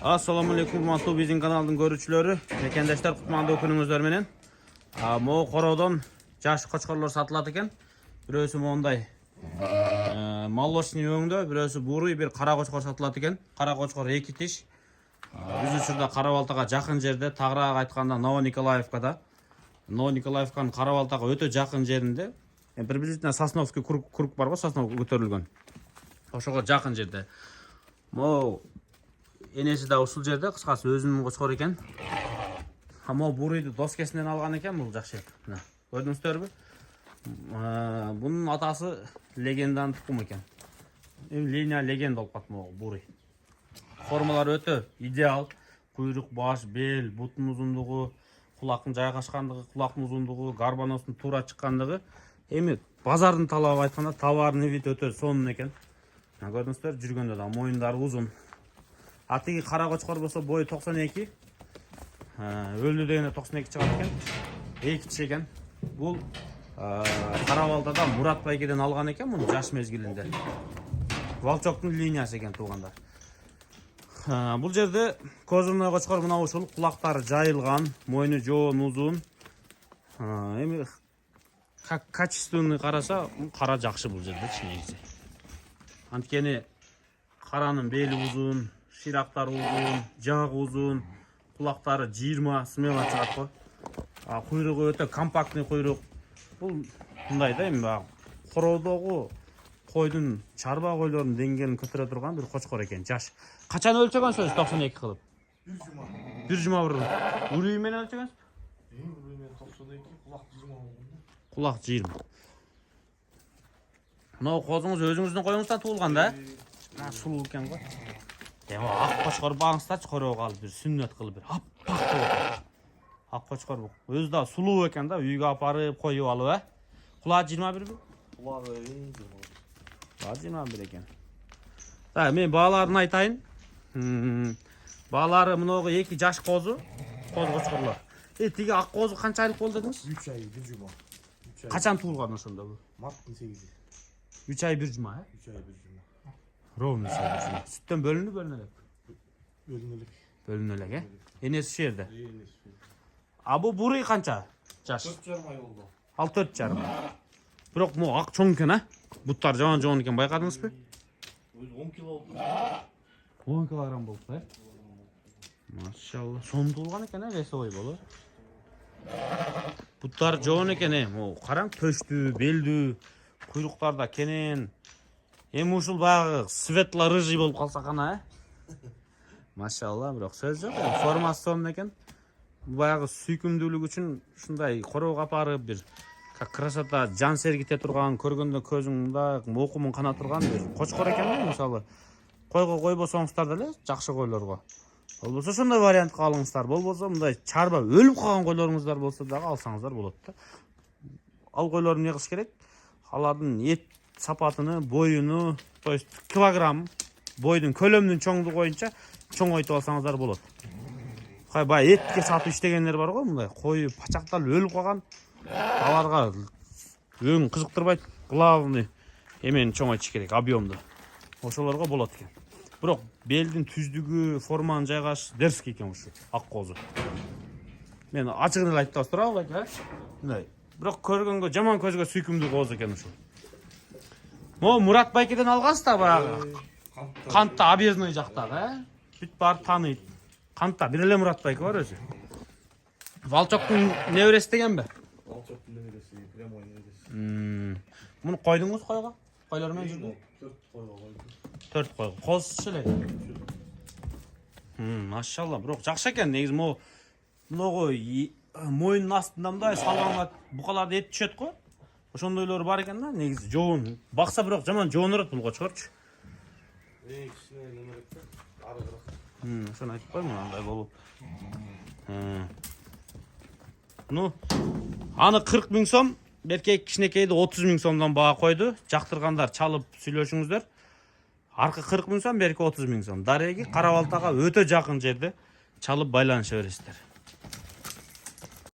Assalamu alaikum, kutmandуу биздин каналдын көрүүчүлөрү. Мекендештер, кутмандуу күнүңүздөр менен. Могу кородон жаш кочкорлор сатылат экен. Бирөөсү мондай молочный өңдө, бирөөсү буруй бир кара кочкор сатылат экен. Кара кочкор 2 тиш. Биз учурда Кара Балтага жакын жерде, тагыраак айтканда Новониколаевкада. Новониколаевканын Кара Балтага өтө жакын жеринде. Приблизительно Сосновский круг бар го, Соснов көтөрүлгөн. Ошого жакын жерде. Могу энеси да ушул жерде, кыскасы өзүнүн кочкор экен. Могу бурuyду доскесинен алган экен бул жакшык. Мына, көрдүңүздөрбү? Бунун атасы легенданын тукуму экен. Линия легенда болуп калат могу буруй. Формалары өтө идеал. Куйрук, баш, бел, бутун узундугу, кулактын жайгашкандыгы, кулактын узундугу, гарбаностун туура чыккандыгы. Эми базардын талабы айтканда товарный вид өтө сонун экен. Көрдүңүздөр, жүргөндө да моюндары узун. Атыгы кара кочкор болсо бою 92. Өлдү дегенде 92 чыгат экен. 2 тиш экен. Бул Кара Балтада Мурат байкеден алган экен муну жаш мезгилинде. Волчоктун линиясы экен туугандар. Бул жерде козырный кочкор мына ушул, кулактары жайылган, мойну жоон узун. Эми качественный караса, кара жакшы бул жерде негизи. Анткени каранын бели узун, ширактары узун, жагы узун, кулактары 20 смело чыгат го. Куйругу өтө компактный куйрук. Бул мындай да эми кородогу койдун чарба койлорунун деңгээлин көтөрө турган бир кочкор экен, жаш. Качан өлчөгөнсүз 92 кылып? Bir жума бурун. Үрүй менен өлчөгөнсүз? Үрүй менен 92, кулак 20 болгон. Кулак 20. Мына козуңуз өзүңүздүн коюңуздан туулган да? Сулуу экен го. Эми ак кочкор багыңыздарчы, корого алып бир сүннөт кылып бир аппак болот. Ак кочкор бул. Өзү да сулуу экен да, үйгө апарып коюп алып, Кулагы 21 Кулагы 21 экен. Мен бааларын айтайын. Баалары мыногу 2 жаш коз кочкорлор. Тиги ак козу канча айлык болду дедиңиз? 3 ай 1 жума. Качан туулган ошондо бул? Марттын 8-и. 3 ай 1 жума, 3 ай 1 жума. Ровно 3 ай 1 жума. Сүттөн бөлүнүп элек. Бөлүнө элек, Энеси шу жерде. Бул буруй канча? Жаш. 4,5 ай болду. Ал 4,5. Бирок могу ак чоң экен, Буттар жоон экен, байкадыңызбы? Өзү 10 кило болду. 10 килограмм болду, Машалла. Сом туулган экен, весовой болот. Буттар жоон экен, караң, төштү, белдүү, куйруктарда кенен. Эми ушул баягы светло рыжий болуп калса кана, Машалла, бирок сөз жок, формасы сонун экен. Баягы сүйкүмдүүлүк үчүн ушундай корого апарып бир как красота жан сергите турган, көргөндө көзүң мындай окумун кана турган бир кочкор экен, мисалы. Койго койбосоңуздар деле жакшы койлорго. Болбосо ошондой вариантка алыңыздар. Болбосо мындай чарба өлүп калган койлоруңуздар болсо дагы алсаңыздар болот да. Ал койлорду эмне кылыш керек? Алардын эт сапатыны, боюну, то есть килограмм бойдун көлөмүнүн чоңдугу боюнча чоңойтуп алсаңыздар болот. Баягы этке сатып иштегендер бар го, мындай кою пачакталып өлүп калган. Аларга өң кызыктырбайт. Главный эмени чоңойтуш керек, объемду. Ошолорго болот экен. Бирок белдин түздүгү, форманын жайгашышы дерзкий экен ушу ак козу. Мен ачыгын эле айтып турабы, байка? Мындай. Бирок көргөнгө жаман көзгө сүйкүмдүү козу экен ушу. Могу Мурат байкеден алгансыз да баягы? Кантта объездной жактагы, Бүт бар тааныйт. Кантта бир эле Мурат байке бар өзү. Волчоктун небереси дегенби? Волчоктун небереси, прямой небереси. Муну койдуңуз койго? Койлор менен жүрдү? 4 койго койдум. 4 койго. Козусу эле. Машалла, бирок жакшы экен. Негизи могу моюнун астында мындай салганда букаларда эт түшөт го. Ошондойлору бар экен да, негизи жоон. Бакса бирок жаман жоонурат бул кочкорчу. Кичине немерек да, арыгыраак. Ошону айтып коймун, андай болуп. Аны 40 000 сом, беркек кичинекейди 30 000 сомдон баа койду. Жактыргандар чалып сүйлөшүңүздөр. Аркы 40 000 сом, берки 30 000 сом. Дареги Кара Балтага өтө жакын жерде чалып байланыша бересиздер.